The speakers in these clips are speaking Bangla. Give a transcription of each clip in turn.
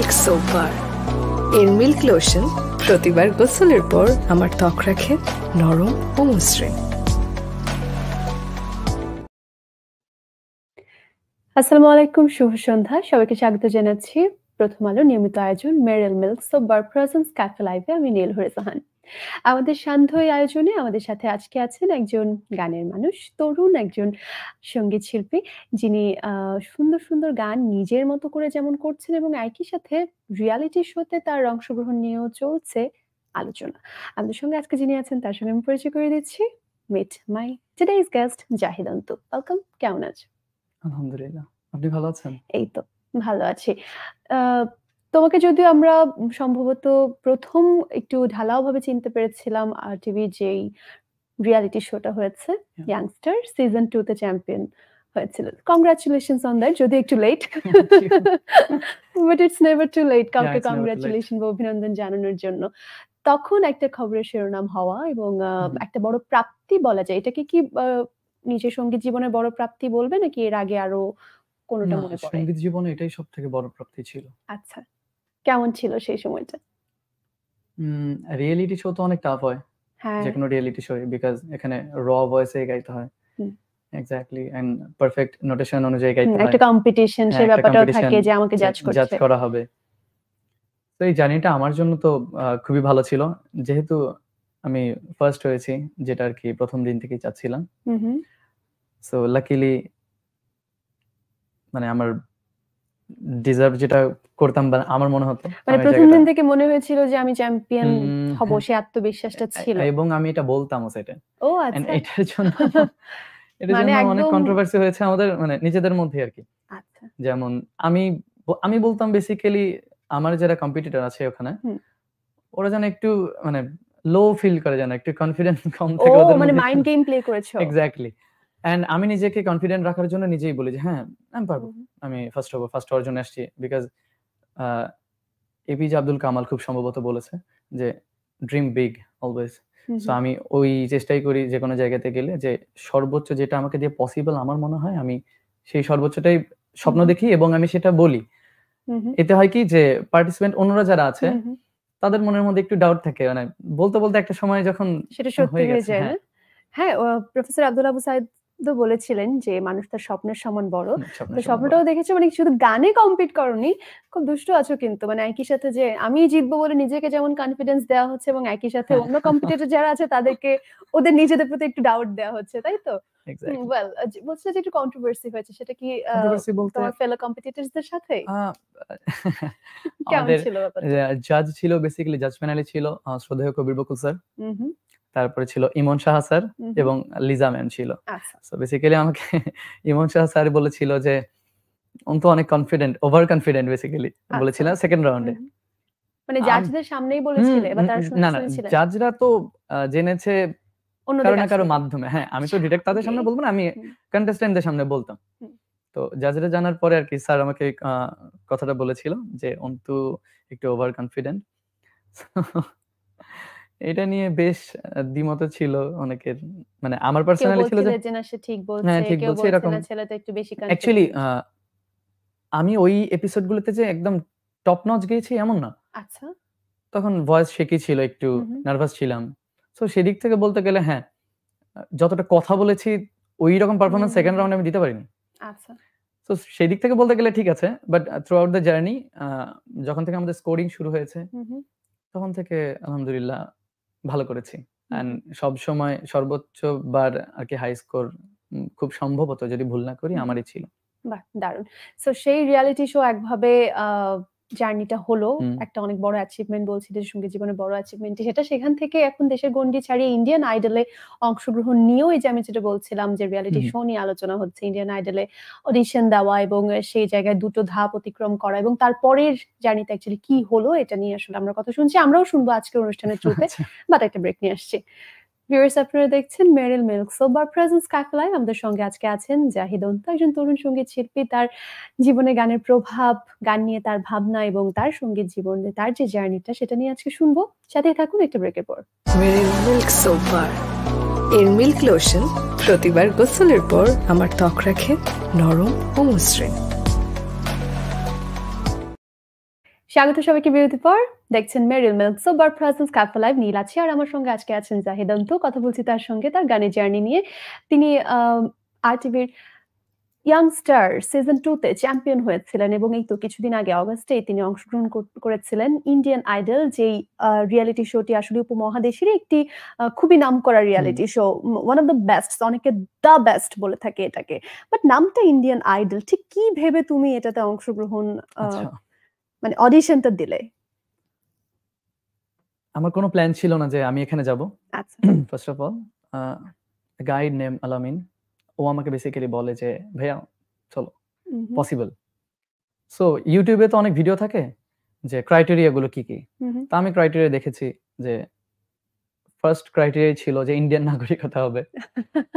মিল্ক সোপ বার। এর মিল্ক লোশন প্রতিবার গোসলের পর আমার ত্বক রাখে নরম ও মসৃণ। আসসালামু আলাইকুম, শুভ সন্ধ্যা। সবাইকে স্বাগত জানাচ্ছি প্রথম আলো নিয়মিত আয়োজন Meril milk soap bar presence cafe লাইভে। আমি নীল হরিজাহান। আমাদের সান্ধ্য এই আয়োজনে আমাদের সাথে আজকে আছেন একজন গানের মানুষ, তরুণ একজন সঙ্গীত শিল্পী, যিনি সুন্দর সুন্দর গান নিজের মতো করে যেমন করছেন এবং একই সাথে রিয়ালিটি শোতে তার অংশগ্রহণ নিয়েও চলছে আলোচনা। আমাদের সঙ্গে আজকে যিনি আছেন তার সঙ্গে আমি পরিচয় করে দিচ্ছি। Meet my today's guest Zahid Antu. Welcome, কেমন আছো? আলহামদুলিল্লাহ, আপনি ভালো আছেন? এই তো ভালো আছি। তোমাকে যদিও আমরা সম্ভবত প্রথম একটু ঢালাওভাবে চিনতে পেরেছিলাম টিভির যেই রিয়ালিটি শোটা হয়েছে ইয়াংস্টার সিজন 2 তে চ্যাম্পিয়ন হয়েছিল। কংগ্রাচুলেশনস অন দ্যাট, যদি একটু late, but it's never too late কাউকে কংগ্রাচুলেশন বা অভিনন্দন জানানোর জন্য। তখন একটা খবরের শিরোনাম হওয়া এবং একটা বড় প্রাপ্তি বলা যায়। এটাকে কি নিজের সঙ্গীত জীবনের বড় প্রাপ্তি বলবে, নাকি এর আগে আরো কোনটা মনে পড়ে? সঙ্গীত জীবনে এটাই সবথেকে বড় প্রাপ্তি ছিল। আচ্ছা, কেমন ছিল সেই সময়টা? রিয়েলিটি শো তো অনেক টাফ হয়, যে কোনো রিয়েলিটি শো, বিকজ এখানে র ভয়েসে গাইতে হয়, এক্স্যাক্টলি, এন্ড পারফেক্ট নোটেশন অনুযায়ী গাইতে হয়। একটা কম্পিটিশন, সেই ব্যাপারটাও থাকে যে আমাকে জাজ করা হবে। তো এই জার্নিটা আমার জন্য তো খুবই ভালো ছিল, যেহেতু আমি ফার্স্ট হয়েছি, যেটা আর কি প্রথম দিন থেকেই চাচ্ছিলাম। সো লাকিলি মানে আমার ডিজার্ভ যেটা করতাম, আমার মনে হতো, মানে প্রথম দিন থেকে মনে হয়েছিল যে আমি চ্যাম্পিয়ন হব, সেই আত্মবিশ্বাসটা ছিল এবং আমি এটা বলতামও সেটা। ও আচ্ছা, এটার জন্য অনেক কন্ট্রোভার্সি হয়েছে আমাদের মানে নিজেদের মধ্যে আর কি। আচ্ছা, যেমন আমি বলতাম বেসিক্যালি আমার যারা কম্পিটিটর আছে ওখানে, ওরা যেন একটু মানে লো ফিল করে, যেন একটু কনফিডেন্স কম থাকে ওদের মধ্যে, মানে মাইন্ড গেম প্লে করেছো। এক্স্যাক্টলি। এন্ড আমি নিজেকে কনফিডেন্ট রাখার জন্য নিজেই বলি যে হ্যাঁ আমি পারবো, আমি ফার্স্ট হওয়ার জন্য আসছি। বিকজ এপিজে আব্দুল কামাল খুব সম্ভবত বলেছে যে ড্রিম বিগ অলওয়েজ। সো আমি ওই চেষ্টাই করি যে কোনো জায়গাতে গেলে, যে সর্বোচ্চ যেটা আমাকে দিয়ে পসিবল আমার মনে হয় আমি সেই সর্বোচ্চটাই স্বপ্ন দেখি এবং আমি সেটা বলি। এতে হয় কি যে পার্টিসিপেন্ট অন্যরা যারা আছে তাদের মনের মধ্যে একটু ডাউট থাকে, মানে বলতে বলতে একটা সময় যখন সেটা সত্যি হয়ে যায়। হ্যাঁ, প্রফেসর আব্দুল আবু সাইদ বলেছিলেন যে মানুষ তার স্বপ্নের সমান বড়। তো স্বপ্নটাও দেখেছো, মানে শুধু গানে কম্পিট করনি, খুব দুষ্ট আছো কিন্তু, মানে একই সাথে যে আমি জিতবো বলে নিজেকে যেমন কনফিডেন্স দেওয়া হচ্ছে এবং একই সাথে অন্য কম্পিটিটর যারা আছে তাদেরকে ওদের নিজেদের প্রতি একটু ডাউট দেওয়া হচ্ছে, তাই তো? ওয়েল, বলছো যে একটু কন্ট্রোভার্সি হয়েছে, সেটা কি তোমার ফেলো কম্পিটিটরদের সাথে? কেমন ছিল ব্যাপারটা? জাজ ছিল, বেসিক্যালি জাজ প্যানেলে ছিল শ্রদ্ধেয় কবির বকুল স্যার, তারপরে ছিল ইমন শাহ স্যার এবং লিজা ম্যাম ছিল। সো বেসিক্যালি আমাকে ইমন শাহ স্যার বলেছিল যে অন্তু অনেক কনফিডেন্ট, ওভার কনফিডেন্ট বেসিক্যালি বলেছিল সেকেন্ড রাউন্ডে। মানে জাজদের সামনেই বলেছিলে বা তারা শুনছিলেন? জাজরা তো জেনেছে কারো না কারো মাধ্যমে। হ্যাঁ, আমি তো ডিরেক্ট তাদের সামনে বলবো না, আমি কন্টেস্ট্যান্টদের সামনে বলতাম। তো জাজরা জানার পরে আর কি স্যার আমাকে কথাটা বলেছিল যে অন্তু একটু ওভার কনফিডেন্ট। এটা নিয়ে বেশ দ্বিমত ছিল অনেকের, মানে আমার পার্সোনালি ছিল যে না সে ঠিক বলছে, কেউ বলছে না ছেলেটা একটু বেশি কনফিডেন্ট। অ্যাকচুয়ালি আমি ওই এপিসোডগুলোতে যে একদম টপ নচ গেয়েছি এমন না। আচ্ছা, তখন ভয়েস শেকি ছিল, একটু নার্ভাস ছিলাম। সো সেদিক থেকে বলতে গেলে হ্যাঁ, যতটা কথা বলেছি ওই রকম পারফরম্যান্স সেকেন্ড রাউন্ডে আমি দিতে পারিনি। আচ্ছা, সো সেই দিক থেকে বলতে গেলে ঠিক আছে, but through out the journey যখন থেকে আমাদের স্কোরিং শুরু হয়েছে তখন থেকে আলহামদুলিল্লাহ ভালো করেছি। এন্ড সব সময় সর্বোচ্চ বার আর কি হাই স্কোর খুব সম্ভবত, যদি ভুল না করি, আমারই ছিল। বাহ, দারুণ। সো সেই রিয়ালিটি শো একভাবে জার্নিটা হলো একটা অনেক বড় অ্যাচিভমেন্ট, বলছি যে সঙ্গীত জীবনের বড় অ্যাচিভমেন্ট সেটা। সেখান থেকে এখন দেশের গণ্ডি ছাড়িয়ে ইন্ডিয়ান আইডলে অংশগ্রহণ নিয়েও, এই যে আমি যেটা বলছিলাম যে রিয়ালিটি শো নিয়ে আলোচনা হচ্ছে, ইন্ডিয়ান আইডলে অডিশন দেওয়া এবং সেই জায়গায় দুটো ধাপ অতিক্রম করা এবং তারপরের জার্নিটা অ্যাকচুয়ালি কি হলো এটা নিয়ে আসলে আমরা কথা শুনছি, আমরাও শুনবো আজকের অনুষ্ঠানের থ্রুতে। বাট একটা ব্রেক নিয়ে আসছি। ভিউয়ার্স, আপনারা দেখছেন Meril milk soap bar presence cafe live. আমাদের সঙ্গে আজকে আছেন জাহিদ অন্তু, একজন তরুণ সঙ্গীত শিল্পী। তার জীবনে গানের প্রভাব, গান নিয়ে তার ভাবনা এবং তার সঙ্গীত জীবনে তার যে জার্নিটা, সেটা নিয়ে আজকে শুনবো। সাথেই থাকুন একটা ব্রেকের পর। মেরিল মিল্ক সোপ বার। এর মিল্ক লোশন প্রতিবার গোসলের পর আমার ত্বক রাখে নরম ও মসৃণ। স্বাগত সবাইকে বিরতির পর। দেখছেন Meril milk soap bar presence cafe live. নীল আছে আর আমার সঙ্গে আজকে আছেন জাহিদ অন্তু। কথা বলছি তার সঙ্গে তার গানের জার্নি নিয়ে। তিনি আরটিভির ইয়াংস্টার সিজন 2 তে চ্যাম্পিয়ন হয়েছিলেন এবং এই তো কিছুদিন আগে অগস্টে তিনি অংশগ্রহণ করেছিলেন ইন্ডিয়ান আইডল, যেই রিয়েলিটি শোটি আসলে উপমহাদেশের একটি খুবই নামকরা reality show, one of the best, অনেকে দ্য বেস্ট বলে থাকে এটাকে। বাট নামটা ইন্ডিয়ান আইডল, ঠিক কি ভেবে তুমি এটাতে অংশগ্রহণ মানে অডিশনটা দিলে? আমার কোনো প্ল্যান ছিল না যে আমি এখানে যাব। আচ্ছা, first of all guide name আলামিন, ও আমাকে বেসিক্যালি বলে যে ভাইয়া চলো পসিবল। সো ইউটিউবে তো অনেক ভিডিও থাকে যে ক্রাইটেরিয়া গুলো কি কি, তা আমি ক্রাইটেরিয়া দেখেছি যে ফার্স্ট ক্রাইটেরিয়া ছিল যে ইন্ডিয়ান নাগরিকতা হবে,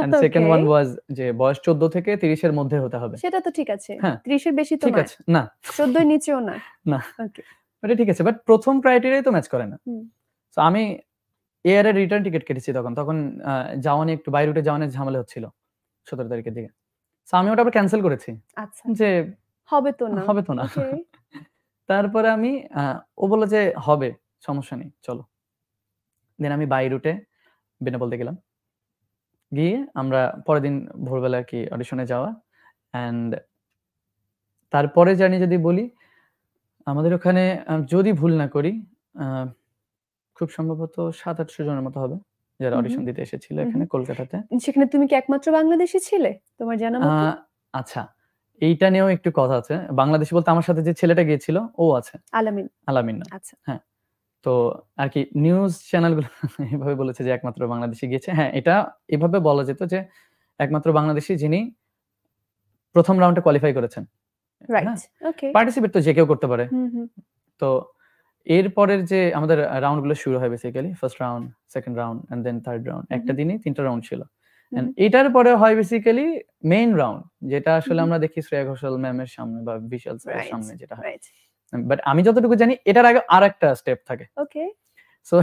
এন্ড সেকেন্ড ওয়ান ওয়াজ যে বয়স 14 থেকে 30 এর মধ্যে হতে হবে। সেটা তো ঠিক আছে, হ্যাঁ 30 এর বেশি তো ঠিক আছে, না 14 এর নিচেও না। না ওকে, ওটা ঠিক আছে, বাট প্রথম ক্রাইটেরিয়াই তো ম্যাচ করে না। সো আমি এয়ারে রিটার্ন টিকিট কেটেছি, তখন যাওয়ানি একটু বাই রুটে যাওয়ানোর ঝামেলা হচ্ছিল 17 তারিখের দিকে। সো আমি ওটা আবার ক্যান্সেল করেছি। আচ্ছা, যে হবে তো না। তারপরে আমি ও বলল যে হবে, সমস্যা নেই চলো। দেন আমি বাই রুটে বেনাপোলতে গেলাম, গিয়ে আমরা পরের দিন ভোরবেলা আর কি অডিশনে যাওয়া। অ্যান্ড তারপরে জানি যদি বলি, আমাদের ওখানে যদি ভুল না করি খুব সম্ভবত 700-800 জনের মতো হবে যারা অডিশন দিতে এসেছিল এখানে কলকাতাতে। সেখানে তুমি কি একমাত্র বাংলাদেশী ছিলে তোমার জানা মতে? আচ্ছা, এইটা নিয়েও একটু কথা আছে। বাংলাদেশী বলতে আমার সাথে যে ছেলেটা গিয়েছিল ও আছে, আলামিন না। আচ্ছা, হ্যাঁ, তো আর কি নিউজ চ্যানেলগুলো এভাবে বলেছে যে একমাত্র বাংলাদেশী গিয়েছে। হ্যাঁ, এটা এভাবে বলা যেত যে একমাত্র বাংলাদেশী যিনি প্রথম রাউন্ডে কোয়ালিফাই করেছেন। রাইট, ওকে। পার্টিসিপেট তো যে কেউ করতে পারে। তো এরপরের যে আমাদের রাউন্ড গুলো শুরু হয় basically first round, second round and then third round. একটা দিনে 3টা রাউন্ড ছিল। এন্ড এটার পরে হয় বেসিক্যালি মেইন রাউন্ড, যেটা আসলে আমরা দেখি শ্রেয়া ঘোষাল ম্যামের সামনে বা বিশাল স্যারের সামনে যেটা হয়। বাট আমি যতটুকু জানি এটার আগে আরেকটা স্টেপ থাকে। ওকে, সো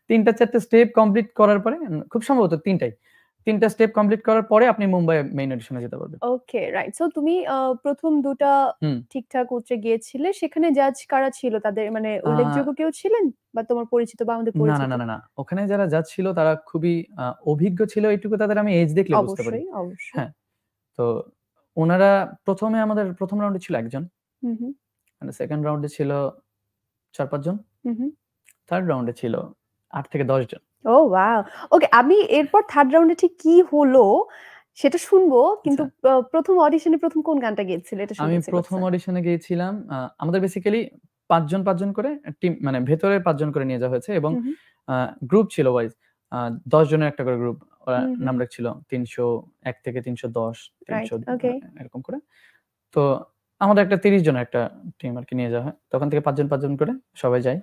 3টা-4টা স্টেপ কমপ্লিট করার পরে, খুব সম্ভবত 3টা স্টেপ কমপ্লিট করার পরে আপনি মুম্বাই মেইন অডিশনে যেতে পারবেন। ওকে, রাইট। সো তুমি প্রথম দুটা ঠিকঠাক উতরে গিয়েছিলে, সেখানে জাজ কারা ছিল? তাদের মানে উল্লেখযোগ্য কেউ ছিলেন বা তোমার পরিচিত বা আমাদের পরিচিত? না, ওখানে যারা জাজ ছিল তারা খুবই অভিজ্ঞ ছিল, এইটুকু তাদের আমি এজ দেখলে বুঝতে পারি। অবশ্যই। হ্যাঁ, তো ওনারা প্রথমে আমাদের প্রথম রাউন্ডে ছিল একজন, মানে সেকেন্ড রাউন্ডে ছিল 4-5 জন, থার্ড রাউন্ডে ছিল 8 থেকে 10 জন। ও ওয়াও! ওকে, আমি এরপর থার্ড রাউন্ডে ঠিক কি হলো সেটা শুনবো, কিন্তু প্রথম অডিশনে প্রথম কোন গানটা গেয়েছিলে এটা শুনতে আমি ইচ্ছে প্রথম করছে। অডিশনে গিয়েছিলাম, আমাদের বেসিক্যালি 5 জন করে টিম, মানে ভেতরে 5 জন করে নিয়ে যাওয়া হয়েছে এবং গ্রুপ ছিল ওয়াইজ 10 জনের একটা করে গ্রুপ। ওরা নাম রাখছিল 301 থেকে 310, 300 এরকম করে। তো আমাদের একটা 30 জনের একটা টিম আর কি নিয়ে যাওয়া হয়। তখন থেকে 5 জন করে সবাই যায়।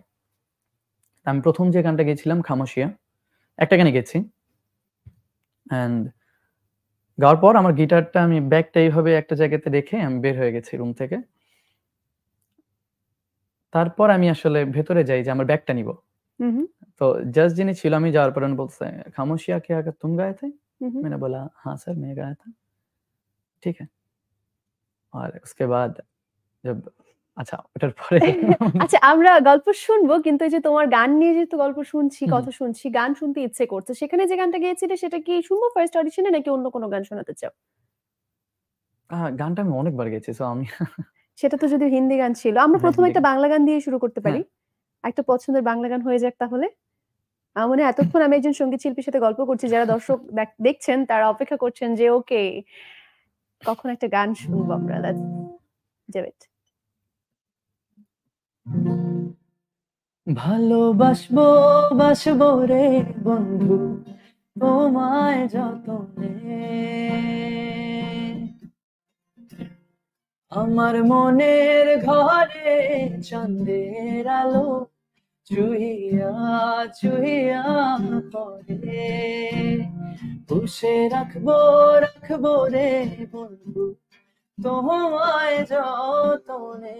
আমি প্রথম যে গানটা গেয়েছিলাম খামোশিয়া, একটা গানে গেয়েছি। এন্ড গাওয়ার পর আমার গিটারটা আমি ব্যাগটা এইভাবে একটা জায়গাতে রেখে আমি বের হয়ে গেছি রুম থেকে। তারপর আমি আসলে ভেতরে যাই যে আমার ব্যাগটা নিব। তো জাজ যিনি ছিল, আমি যাওয়ার পর উনি বলছে খামোশিয়া কে আগে তুম গায়ে থে? मैंने बोला हाँ सर मैं गाया था। ठीक है। और उसके बाद जब আচ্ছা ওটার পরে আচ্ছা, আমরা গল্প শুনবো, কিন্তু এই যে তোমার গান নিয়ে যেহেতু গল্প শুনছি, কথা শুনছি, গান শুনতে ইচ্ছে করছে। সেখানে যে গানটা গেয়েছিলে সেটা কি শুনবো ফার্স্ট অডিশনে, নাকি অন্য কোনো গান শোনাতে চাও? গানটা আমি অনেকবার গেয়েছি, সো আমি সেটা তো যদি হিন্দি গান ছিল, আমরা প্রথমে একটা বাংলা গান দিয়ে শুরু করতে পারি। একটা পছন্দের বাংলা গান হয়ে যাক তাহলে। আমার মনে হয় এতক্ষণ আমি একজন সঙ্গীত শিল্পীর সাথে গল্প করছি, যারা দর্শক দেখছেন তারা অপেক্ষা করছেন যে ওকে কখন একটা গান শুনবো আমরা। Let's do it. ভালোবাসবো বাসবো রে বন্ধু তোমায় যতনে, আমার মনের ঘরে চাঁদের আলো চুইয়া চুইয়া পড়ে, পুষে রাখবো রে বন্ধু তোমায় যতনে।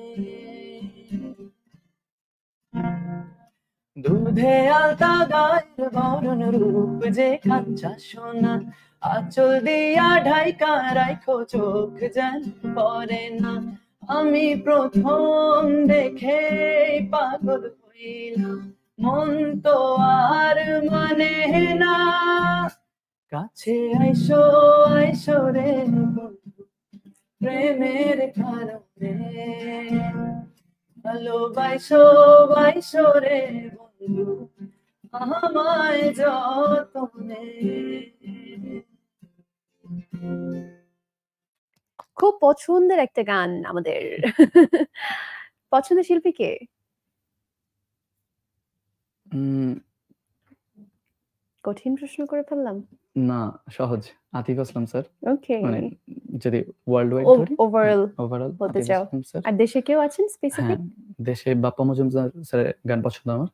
দুধে আলতা গায়ের বরণ রূপ যে কাঁচা সোনা, আঁচল দিয়া ঢাইকা রাইখো চোখ যেন পড়ে না, আমি প্রথম দেখে পাগল হইলাম, মন তো আর মানে না, কাছে আইসো আইসো রে বন্ধু, প্রেমের কারণে ভালোবাসো বাইসো রে বন্ধু, আমায় যতনে। খুব পছন্দের একটা গান আমাদের। পছন্দের শিল্পী কে? কঠিন প্রশ্ন করে ফেললাম। না, সহজ। আতিফ আসলাম স্যার। ওকে, মানে যদি ওয়ার্ল্ড ওয়াইড ধরি, ওভারঅল বলতে চাও। স্যার। আর দেশে কেউ আছেন হ্যাঁ, স্পেসিফিক? দেশে বাপ্পা মজুমদার স্যারের গান পছন্দ আমার।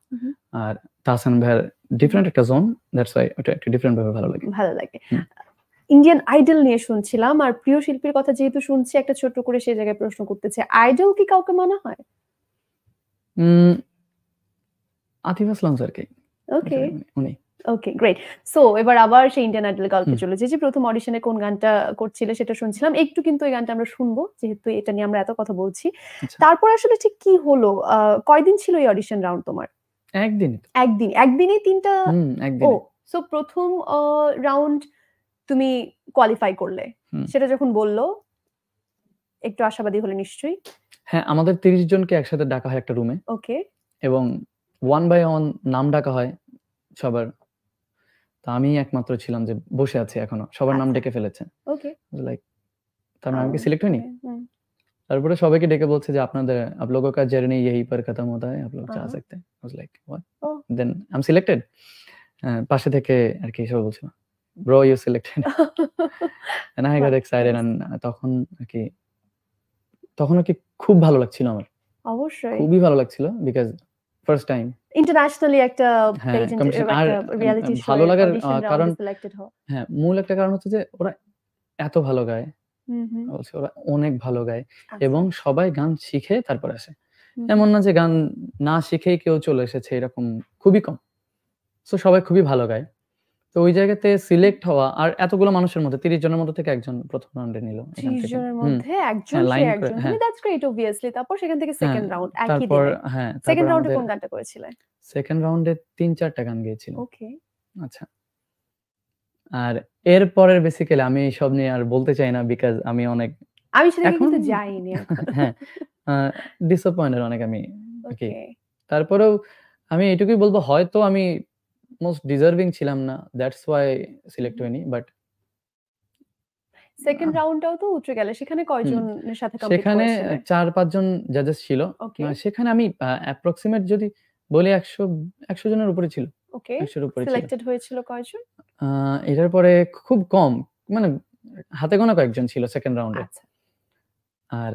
আর তাহসান ভাইয়ের ডিফারেন্ট একটা জোন, দ্যাটস ওয়াই ওটা একটু ডিফারেন্ট ভাবে ভালো লাগে। ইন্ডিয়ান আইডল নিয়ে শুনছিলাম, আর প্রিয় শিল্পীর কথা যেহেতু শুনছি, একটা ছোট করে সেই জায়গায় প্রশ্ন করতে চাই, আইডল কি কাউকে মানা হয়? আতিফ আসলাম স্যারকে। ওকে উনি। ওকে, গ্রেট। সো এবার আবার সেই ইন্ডিয়ান আইডল গল্পে চলে যে প্রথম অডিশনে কোন গানটা করছিলে সেটা শুনছিলাম একটু, কিন্তু এই গানটা আমরা শুনবো যেহেতু এটা নিয়ে আমরা এত কথা বলছি। তারপর আসলে ঠিক কি হলো? কয়দিন ছিল এই অডিশন রাউন্ড তোমার? একদিনই তিনটা? ও, সো প্রথম রাউন্ড তুমি কোয়ালিফাই করলে, সেটা যখন বললো একটু আশাবাদী হলে নিশ্চয়ই? হ্যাঁ, আমাদের 30 জনকে একসাথে ডাকা হয় একটা রুমে। ওকে, এবং 1 বাই 1 নাম ডাকা হয় সবার। তো আমি একমাত্র ছিলাম যে বসে আছি এখনো, সবার নাম ডেকে ফেলেছে। ওকে, লাইক তার নাম কি সিলেক্ট হয়নি। তারপরে সবাইকে ডেকে বলছে যে আপনাদের আপ লোগों का जर्नी यहीं पर खत्म होता है, आप लोग जा सकते हैं। I was like what? Then I'm selected. পাশে থেকে আর কি সবাই বলছিল bro you selected. And I got excited, and তখন আর কি খুব ভালো লাগছিল আমার। অবশ্যই খুবই ভালো লাগছিল বিকজ ফার্স্ট টাইম ইন্টারন্যাশনালি একটা রিয়েলিটি শো ভালো লাগার কারণ, হ্যাঁ, মূল একটা কারণ হচ্ছে যে ওরা এত ভালো গায়, বলছে ওরা অনেক ভালো গায় এবং সবাই গান শিখে তারপর আসে। এমন না যে গান না শিখেই কেউ চলে এসেছে, এরকম খুবই কম। সো সবাই খুবই ভালো গায়। তো ওই জায়গাতে সিলেক্ট হওয়া, আর এতগুলো মানুষের মধ্যে 30 জনের মধ্যে থেকে একজন প্রথম রাউন্ডে নিল। 30 জনের মধ্যে একজন, সে একজন, দ্যাটস গ্রেট অবভিয়াসলি। তারপর সেখান থেকে সেকেন্ড রাউন্ড একই দিনে। হ্যাঁ, সেকেন্ড রাউন্ডে কোন গানটা করেছিলে? সেকেন্ড রাউন্ডে 3-4টা গান গেয়েছিল। ওকে, আচ্ছা। আর এর পরের বেসিক্যালি আমি সব নিয়ে আর বলতে চাই না বিকজ আমি সেটাকে কিন্তু যাইনি এখন। হ্যাঁ, ডিসঅ্যাপয়েন্টেড অনেক আমি। ওকে, তারপরেও আমি এটুকুই বলবো, হয়তো আমি মোস্ট ডিজার্ভিং ছিলাম না, দ্যাটস ওয়াই সিলেক্ট হইনি। বাট সেকেন্ড রাউন্ডটাও তো উঠে গেল, সেখানে কয়জনের সাথে কম্পিট সেখানে করেছিলে? 4-5 জন জাজেস ছিল। সেখানে আমি অ্যাপ্রক্সিমেট যদি বলি 100 জনের উপরে ছিল। ওকে, 100 এর উপরে ছিল। সিলেক্টেড হয়েছিল কয়জন? এটার পরে খুব কম, মানে হাতে গোনা কয়েকজন ছিল সেকেন্ড রাউন্ডে। আচ্ছা। আর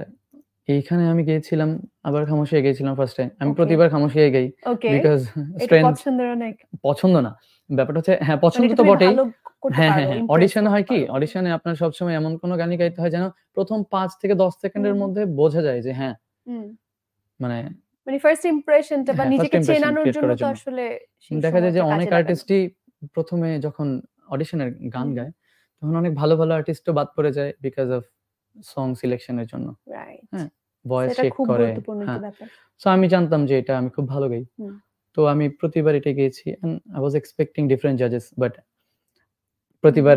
এইখানে আমি গিয়েছিলাম, আবার খামোশ হয়ে গিয়েছিলাম ফার্স্ট টাইম। আমি প্রতিবার খামোশ হয়ে যাই বিকজ পছন্দ না। ব্যাপারটা হচ্ছে, হ্যাঁ পছন্দ তো বটেই। হ্যাঁ, অডিশনে হয় কি, অডিশনে আপনার সবসময় এমন কোনো গানই গাইতে হয় যেন প্রথম 5 থেকে 10 সেকেন্ডের মধ্যে বোঝা যায় যে হ্যাঁ, মানে ফার্স্ট ইমপ্রেশনটা বা নিজেকে চেনানোর জন্য তো আসলে দেখা যায় যে অনেক আর্টিস্টই প্রথমে যখন অডিশনের গান গায় তখন অনেক ভালো ভালো আর্টিস্টও বাদ পড়ে যায় বিকজ অফ সং সিলেকশনের জন্য। হ্যাঁ, ভয়েস চেক করে। সো আমি জানতাম যে এটা আমি খুব ভালো গাই, তো আমি প্রতিবার এটা গেয়েছি। And I was expecting different জাজেস, বাট প্রতিবার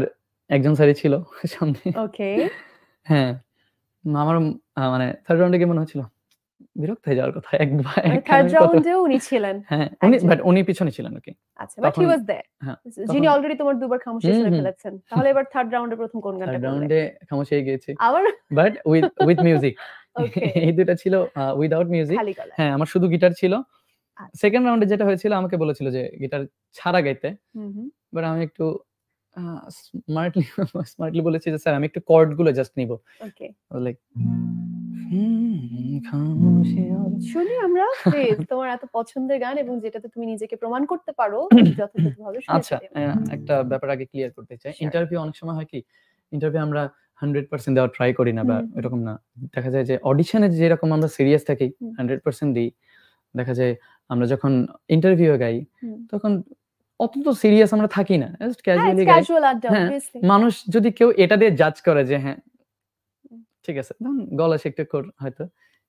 একজন স্যারই ছিল সামনে। ওকে, হ্যাঁ, আমার মানে থার্ড রাউন্ডে কি মনে হচ্ছিল, বিরক্ত হয়ে যাওয়ার কথা। একবার থার্ড রাউন্ডে উনি ছিলেন। হ্যাঁ, উনি পিছনে ছিলেন ওকে। আচ্ছা, বাট হি ওয়াজ দেয়ার। যিনি অলরেডি তোমার দুবার খামোশ করে ফেলেছেন। তাহলে এবার থার্ড রাউন্ডে প্রথম কোন গানটা করলে? থার্ড রাউন্ডে খামোশ হয়ে গিয়েছি আবার, বাট উইথ মিউজিক। এই দুটো ছিল উইদাউট মিউজিক। হ্যাঁ, আমার শুধু গিটার ছিল। সেকেন্ড রাউন্ডে যেটা হয়েছিল, আমাকে বলেছিল যে গিটার ছাড়া গাইতে, বাট আমি একটু স্মার্টলি বলেছি যে স্যার আমি একটু কর্ড গুলো জাস্ট নিব। ওকে, লাইক শুনি আমরা প্লিজ তোমার এত পছন্দের গান এবং যেটাতে তুমি নিজেকে প্রমাণ করতে পারো যথাযথভাবে। আচ্ছা, একটা ব্যাপার আগে ক্লিয়ার করতে চাই। ইন্টারভিউ অনেক সময় হয় কি, ইন্টারভিউ আমরা 100% দেওয়ার ট্রাই করি না, বা এরকম না। দেখা যায় যে অডিশনে যেরকম আমরা সিরিয়াস থাকি 100% দিই, দেখা যায় আমরা যখন ইন্টারভিউ গাই তখন অত তো সিরিয়াস আমরা থাকি না, জাস্ট ক্যাজুয়ালি গাই। মানুষ যদি কেউ এটা দিয়ে জাজ করে যে হ্যাঁ ঠিক আছে, ধরুন গলা একটু হয়তো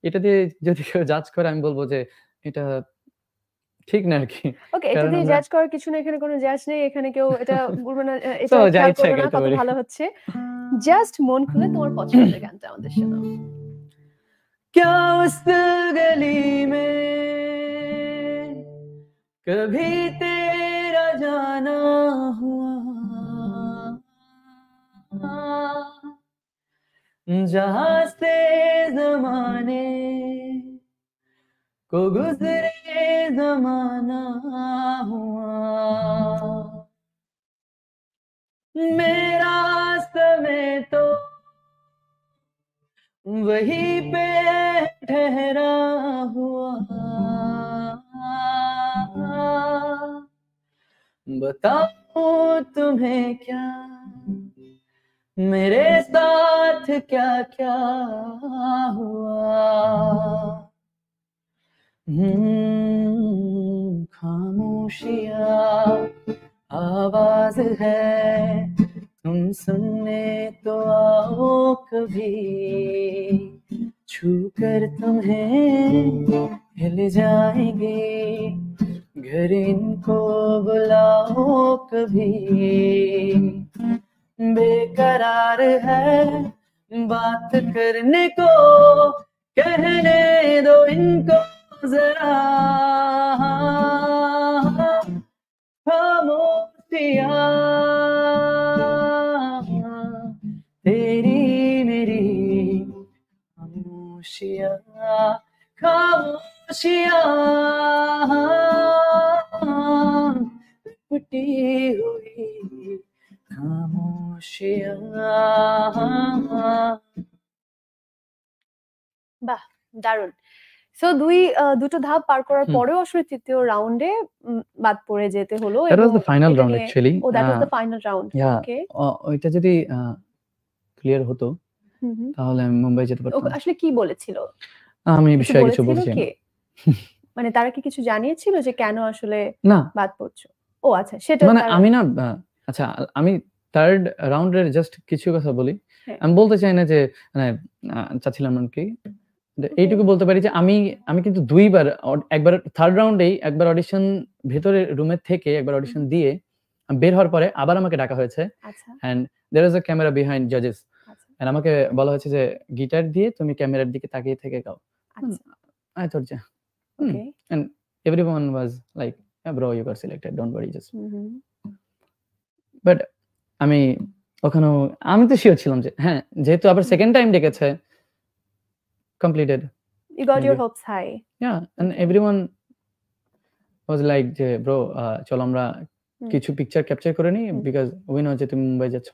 এটা দিয়ে যদি কেউ জাজ করে আমি বলবো যে এটা ঠিক না আরকি। ওকে, এটা কারণ দিয়ে আমরা জাজ করার কিছু না, এখানে কোনো জাজ নেই, এখানে কেউ এটা বলবে না, তো এটা যা খেয়াল ইচ্ছা করবে না গাইতে কত পারি। ভালো হচ্ছে। জাস্ট মন খুলে তোমার পছন্দের গানটা আমাদের শোনাও। क्या उस गली में कभी तेरा जाना हुआ, जहां से जमाने को गुजरे जमाना हुआ, मेरा समय तो वहीं पे ठहरा हुआ, बताऊं तुम्हें क्या मेरे साथ क्या क्या हुआ। खामोशियाँ आवाज है, तुम सुनने तो आओ कभी, छूकर तुम्हें हिल जाएंगे, घर इनको बुलाओ कभी, बेकरार है बात करने को, कहने दो इनको जरा, खामोशियाँ तेरी मेरी खामोशियाँ, खामोशियाँ लिपटी हुई खामोशियाँ। বাহ, দারুণ। সো দুটো ধাপ পার করার পরেও আসলে তৃতীয় রাউন্ডে বাদ পড়ে যেতে হলো। That was the final round actually. ও, that was the final round. Yeah. Okay, ওইটা যদি ক্লিয়ার হতো তাহলে আমি মুম্বাই যেতে পারতাম। আসলে কি বলেছিল? আমি বিষয়ে কিছু বলেছিল বলছি কি? মানে তারা কি কিছু জানিয়েছিল যে কেন আসলে না বাদ পড়ছো? ও আচ্ছা, সেটা মানে আমি না আচ্ছা আমি থার্ড রাউন্ডের জাস্ট কিছু কথা বলি। আমি বলতে চাই না যে মানে চাচ্ছিলাম কি এইটুকু বলতে পারি যে আমি কিন্তু দুইবার, একবার থার্ড রাউন্ডেই একবার অডিশন ভেতরে রুমের থেকে একবার অডিশন দিয়ে বের হওয়ার পরে আবার আমাকে ডাকা হয়েছে। And there is a camera behind জাজেস, এন্ড আমাকে বলা হয়েছে যে গিটার দিয়ে তুমি ক্যামেরার দিকে তাকিয়ে থেকে গাও। আই থট যে okay, and everyone was like bro you got selected, don't worry just. But আমি ওখানেও আমি তো শিওর ছিলাম যে হ্যাঁ, যেহেতু আবার সেকেন্ড টাইম ডেকেছে, completed. You got your hopes high. Yeah, and everyone was like যে bro চলো আমরা কিছু পিকচার ক্যাপচার করে নি, বিকজ উই নো যে তুমি মুম্বাই যাচ্ছ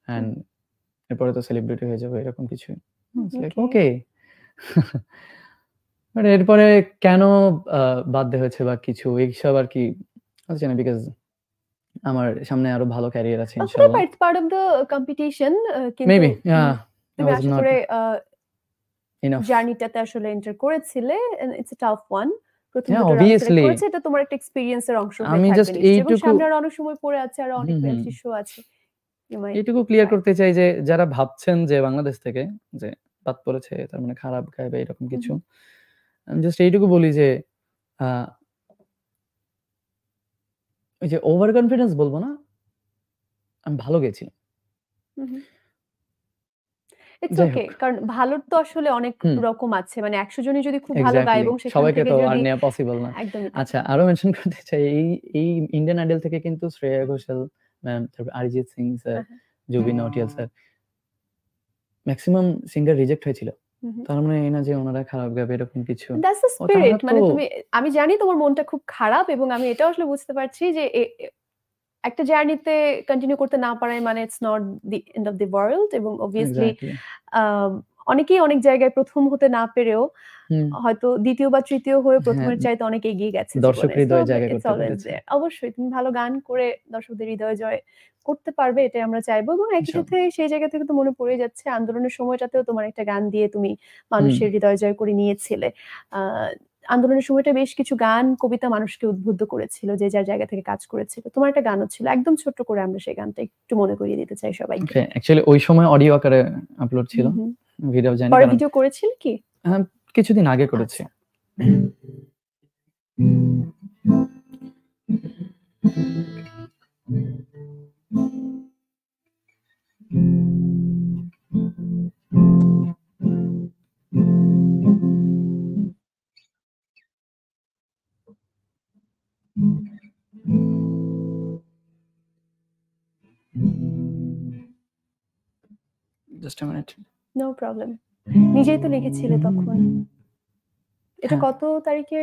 and এরপরে তো সেলিব্রিটি হয়ে যাবে এরকম কিছু। লাইক ওকে, বাট এরপরে কেন বাদ দেওয়া হয়েছে বা কিছু এইসব আর কি আচ্ছা না, বিকজ আমার সামনে আরো ভালো ক্যারিয়ার আছে ইনশাআল্লাহ। It's part of the competition, কিন্তু মেবি তুমি আসলে জার্নিটাতে আসলে এন্টার করেছিলে, ইটস আ টাফ ওয়ান। প্রথম দুটো রাউন্ড করেছে, এটা তোমার একটা এক্সপেরিয়েন্সের অংশ হয়ে থাকবে। আমি জাস্ট এইটুকু, সামনে আর অনেক সময় পড়ে আছে, আর অনেক রিয়েলিটি শো আছে। এইটুকু ক্লিয়ার করতে চাই যে যারা ভাবছেন যে বাংলাদেশ থেকে যে বাদ পড়েছে তার মানে খারাপ গাইবে এরকম কিছু, আমি জাস্ট এইটুকু বলি যে ওই যে ওভার কনফিডেন্স বলবো না, আমি ভালো গেছিলাম। ইটস ওকে, কারণ ভালোর তো আসলে অনেক রকম আছে, মানে 100 জনই যদি খুব ভালো গায় এবং সেখান সবাইকে থেকে তো আর যদি নেওয়া পসিবল না। একদমই। আচ্ছা, আরো মেনশন করতে চাই এই ইন্ডিয়ান আইডল থেকে কিন্তু শ্রেয়া ঘোষাল ম্যাম, তারপর Arijit Singh sir, Zubeen Nautiyal sir, maximum singer reject হয়েছিল। তার মানে এই না যে ওনারা খারাপ গাবে এরকম কিছু। That's the spirit. মানে তুমি, আমি জানি তোমার মনটা খুব খারাপ, এবং আমি এটাও আসলে বুঝতে পারছি যে একটা জার্নিতে কন্টিনিউ করতে না পারাই মানে it's not the end of the world. এবং অবভিয়াসলি অনেকেই অনেক জায়গায় প্রথম হতে না পেরেও হয়তো দ্বিতীয় বা তৃতীয় হয়ে প্রথমের চাইতে অনেক এগিয়ে গেছে, দর্শক হৃদয়ে জায়গা করতে পেরেছে। অবশ্যই তুমি ভালো গান করে দর্শকদের হৃদয়ে জয় করতে পারবে, এটাই আমরা চাইবো। এবং একই সাথে সেই জায়গা থেকে তো মনে পড়ে যাচ্ছে আন্দোলনের সময়টাতেও তোমার একটা গান দিয়ে তুমি মানুষের হৃদয় জয় করে নিয়েছিলে। আন্দোলনের সময়টা বেশ কিছু গান, কবিতা মানুষকে উদ্বুদ্ধ করেছিল, যে যার জায়গা থেকে কাজ করেছিল। তোমার একটা গানও ছিল, একদম ছোট্ট করে আমরা সেই গানটা একটু মনে করিয়ে দিতে চাই সবাইকে। অ্যাকচুয়ালি ওই সময় অডিও আকারে আপলোড ছিল, ভিডিও জানি পরে কারণ ভিডিও করেছিল কি? কিছুদিন আগে করেছি। Just a minute. No problem. নিজেই তো লিখেছিলে তখন। এটা হ্যাঁ। কত তারিখে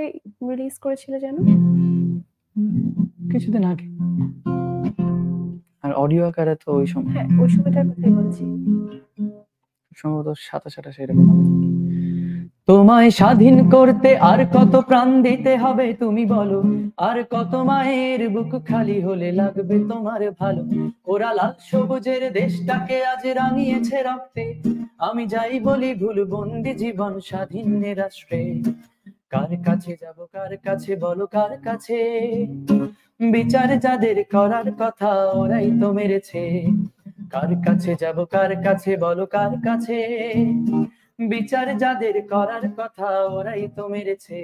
রিলিজ করেছিলে যেন? কিছুদিন আগে। আর অডিও আকারে তো ওই সময় হ্যাঁ, ওই সময়টার কথাই বলছি। সম্ভবত 27-28 এরকম হবে। তোমায় স্বাধীন করতে আর কত প্রাণ দিতে হবে তুমি বলো, আর কত মায়ের বুক খালি হলে লাগবে তোমার ভালো। ওরা লাল সবুজের দেশটাকে আজ রাঙিয়েছে রক্তে, আমি যাই বলি ভুল বন্দি জীবন স্বাধীন রাষ্ট্রে। কার কাছে যাব, কার কাছে বলো, কার কাছে? বিচার যাদের করার কথা ওরাই তো মেরেছে। কার কাছে যাব, কার কাছে বলো, কার কাছে? বিচার যাদের করার কথা ওরাই তো মেরেছে।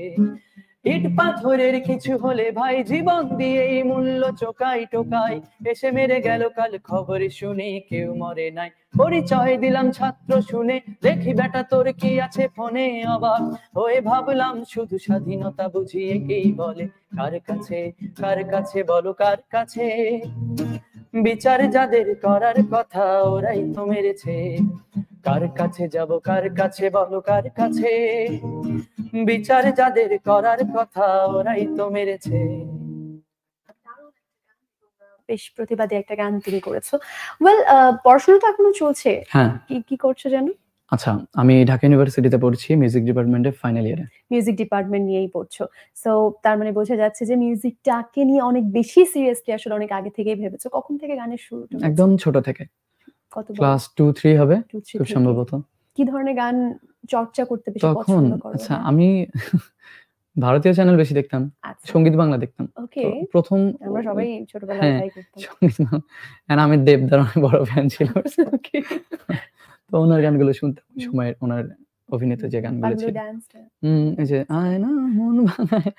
ইট পাথরের কিছু হলে ভাই জীবন দিয়ে এই মূল্য চোকাই টোকাই, এসে মেরে গেল কাল খবর শুনে কেউ মরে নাই। পরিচয় দিলাম ছাত্র শুনে, দেখি বেটা তোর কি আছে ফোনে। অবাক হয়ে ভাবলাম শুধু স্বাধীনতা বুঝিয়ে কেই বলে। কার কাছে, কার কাছে বলো, কার কাছে? বিচার যাদের করার কথা ওরাই তো মেরেছে। কার কাছে যাব, কার কাছে বলো, কার কাছে? বিচার যাদের করার কথা ওরাই তো মেরেছে। বেশ প্রতিবাদী একটা গান তুমি করেছো। ওয়েল, পড়াশোনা তো এখনো চলছে। হ্যাঁ। কি করছো জানো? আচ্ছা, আমি ঢাকা ইউনিভার্সিটিতে পড়ছি মিউজিক ডিপার্টমেন্টে ফাইনাল ইয়ারে। মিউজিক ডিপার্টমেন্ট নিয়েই পড়ছো। সো তার মানে বোঝা যাচ্ছে যে মিউজিকটাকে নিয়ে অনেক বেশি সিরিয়াসলি আসলে অনেক আগে থেকেই ভেবেছো। কখন থেকে গানের শুরুটা হয়েছে? একদম ছোট থেকে। কত বড়? ক্লাস 2-3 হবে 2-3 খুব থেকে। সম্ভবত। কি ধরনের গান চর্চা করতে বেশি তখন পছন্দ করো? আচ্ছা হ্যাঁ? আমি ভারতীয় চ্যানেল বেশি দেখতাম, আচ্ছা। সঙ্গীত বাংলা দেখতাম। ওকে। তো প্রথম আমরা সবাই ছোটবেলায় হ্যাঁ তাই করতাম। সঙ্গীত and আমি দেবদার অনেক বড় ফ্যান ছিলাম। ওকে। তো ওনার গানগুলো শুনতাম ওই সময়ের, ওনার অভিনীত যে গানগুলো পাগলু ছিল। ডান্সটা। এই যে আয়না মন ভাঙায়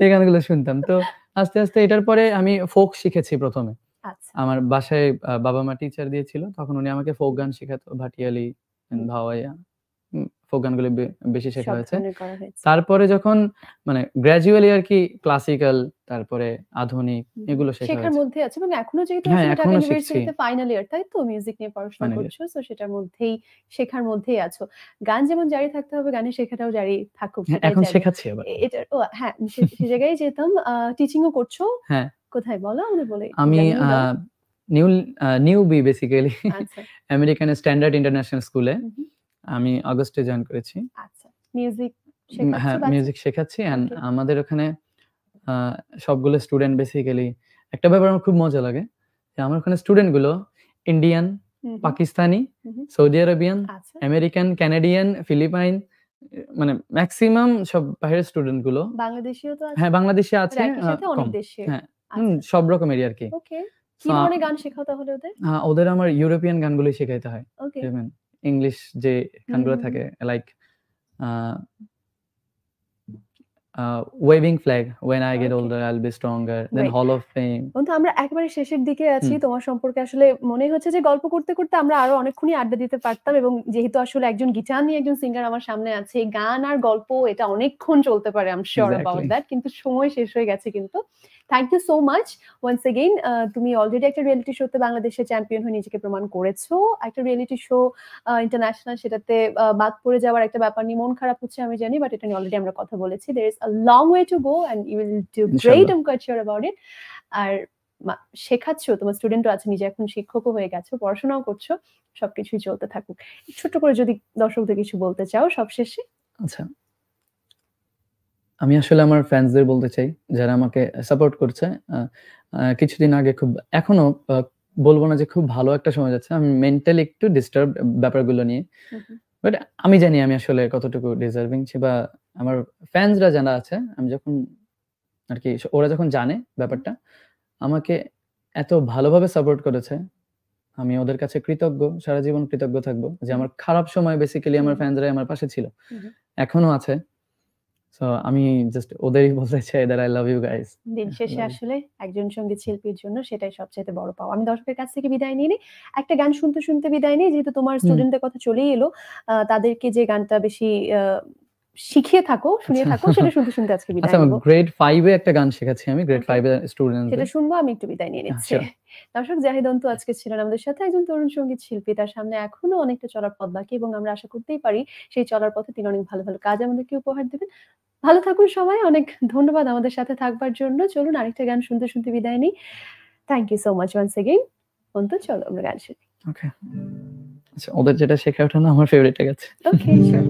এই গানগুলো শুনতাম। তো আস্তে, আস্তে এটার পরে আমি ফোক শিখেছি ১ম এ। আচ্ছা। আমার বাসায় বাবা-মা টিচার দিয়েছিল। তখন উনি আমাকে ফোক গান শিখাতো। ভাটিয়ালি, ভাওয়াইয়া, ফোক গানগুলো বেশি শেখা সব হয়েছে। ধরনের করা হয়েছে। তারপরে যখন মানে গ্র্যাজুয়ালি আরকি ক্লাসিক্যাল, তারপরে আধুনিক এগুলো শেখা শেখার হয়েছে। মধ্যে আছে এবং এখনো যেহেতু হ্যাঁ, আসলে ঢাকা এখনো শিখছি। ইউনিভার্সিটিতে ফাইনাল ইয়ার, তাই তো মিউজিক নিয়ে পড়াশোনা ফাইনাল ইয়ার। করছো। সো সেটার মধ্যেই শেখার মধ্যেই আছো। গান যেমন জারি থাকতে হবে, গানের শেখাটাও জারি থাকুক, হ্যাঁ, সেটাই এখন চাইবো। শেখাচ্ছি আবার। এটা ও হ্যাঁ, সে জায়গায় যেতাম। টিচিং ও করছো? হ্যাঁ। কোথায় বলো? আমাদের বলে আমি জানিয়ে দাও। নিউবি বেসিক্যালি আচ্ছা। আমেরিকান স্ট্যান্ডার্ড ইন্টারন্যাশনাল স্কুলে হুম। আমি আগস্টে জয়েন করেছি। আচ্ছা। মিউজিক শেখাচ্ছো হ্যাঁ, বাচ্চা? মিউজিক শেখাচ্ছি ওকে। আমাদের ওখানে আ সবগুলো স্টুডেন্ট বেসিক্যালি একটা ব্যাপার আমার খুব মজা লাগে যে আমার ওখানে স্টুডেন্ট গুলো ইন্ডিয়ান, পাকিস্তানি, সৌদি আরবিয়ান, আচ্ছা। আমেরিকান, কানাডিয়ান, ফিলিপাইন, মানে মেক্সিমাম সব বাইরের স্টুডেন্ট গুলো। বাংলাদেশীও তো আছে? হ্যাঁ, বাংলাদেশি আছে একই সাথে অনেক কম। দেশের। হ্যাঁ, আচ্ছা। সব রকমেরই আরকি। ওকে। কি ধরনের গান শেখাও তাহলে ওদের? ওদের আমার ইউরোপিয়ান গানগুলোই শেখাইতে হয়। ওকে। যেমন ইংলিশ যে গানগুলো থাকে like a Waving Flag, When I Get okay. Older I'll Be Stronger, then Great. Hall of Fame. বন্ধু, আমরা একেবারে শেষের দিকে আছি। তোমার সম্পর্কে আসলে মনে হচ্ছে যে গল্প করতে, করতে আমরা আরো অনেকক্ষণই আড্ডা দিতে পারতাম এবং যেহেতু আসলে একজন গিটার নিয়ে একজন সিঙ্গার আমার সামনে আছে, গান আর গল্প এটা অনেকক্ষণ চলতে পারে। I am sure about Exactly. That. কিন্তু সময় শেষ হয়ে গেছে কিন্তু। Thank you so much once again. তুমি অলরেডি একটা রিয়েলিটি শোতে বাংলাদেশের চ্যাম্পিয়ন হয়ে নিজেকে প্রমাণ করেছো। একটা রিয়েলিটি শো ইন্টারন্যাশনাল, সেটাতে বাদ পড়ে যাওয়ার একটা ব্যাপার নিয়ে মন খারাপ হচ্ছে আমি জানি, বাট এটা নিয়ে অলরেডি আমরা কথা বলেছি। There is a long way to go and you will do great. ইনশাআল্লাহ। I'm quite sure about it. আর শেখাচ্ছো, তোমার স্টুডেন্টও আছে, নিজে এখন শিক্ষকও হয়ে গেছো, পড়াশোনাও করছো। সবকিছুই চলতে থাকুক। ছোট্ট করে যদি দর্শকদের কিছু বলতে চাও সবশেষে। আচ্ছা। আমি আসলে আমার ফ্যান্সদের বলতে চাই যারা আমাকে সাপোর্ট করছে। কিছুদিন আগে এখনো বলবো না যে খুব ভালো একটা সময় যাচ্ছে। আমি মেন্টালি একটু ডিস্টার্ব ব্যাপারগুলো নিয়ে। বাট আমি জানি আমি আসলে কতটুকু ডিজার্ভিং বা আমার ফ্যান্সরা যারা আছে, আমি যখন আরকি ওরা যখন জানে ব্যাপারটা, আমাকে এত ভালোভাবে সাপোর্ট করেছে। আমি ওদের কাছে কৃতজ্ঞ, সারা জীবন কৃতজ্ঞ থাকবো যে আমার খারাপ সময় বেসিক্যালি আমার ফ্যানসরাই আমার পাশে ছিল, এখনো আছে। সো আমি জাস্ট ওদেরই বলতে চাই that I love you guys. দিন শেষে আসলে একজন সঙ্গীত শিল্পীর জন্য সেটাই সবচেয়ে বড় পাওয়া। আমি দর্শকের কাছ থেকে বিদায় নিয়ে নিই, একটা গান শুনতে শুনতে বিদায় নিই, যেহেতু তোমার স্টুডেন্টদের কথা চলেই এলো, তাদেরকে যে গানটা বেশি শিখিয়ে থাকো, শুনিয়ে থাকো, সেটা শুনতে শুনতে আজকে বিদায় আচ্ছা, নিব। গ্রেড 5 এ একটা গান শেখাচ্ছি আমি, গ্রেড 5 এর স্টুডেন্ট, সেটা শুনবো, আমি একটু বিদায় নিয়ে নিচ্ছি। দর্শক, জাহিদ অন্তু আজকে ছিলেন আমাদের সাথে, একজন তরুণ সঙ্গীত শিল্পী, তার সামনে এখনো অনেকটা চলার পথ বাকি এবং আমরা আশা করতেই পারি সেই চলার পথে তিনি অনেক ভালো ভালো কাজ আমাদেরকে উপহার দেবেন। ভালো থাকুন সবাই, অনেক ধন্যবাদ আমাদের সাথে থাকবার জন্য। চলুন আরেকটা গান শুনতে শুনতে বিদায় নিই। Thank you so much once again. Antu, চলো আমরা গান শুনি। ওকে, আচ্ছা, ওদের যেটা শেখা ওঠে না, আমার ফেভারিট গেছে। ওকে, শিওর।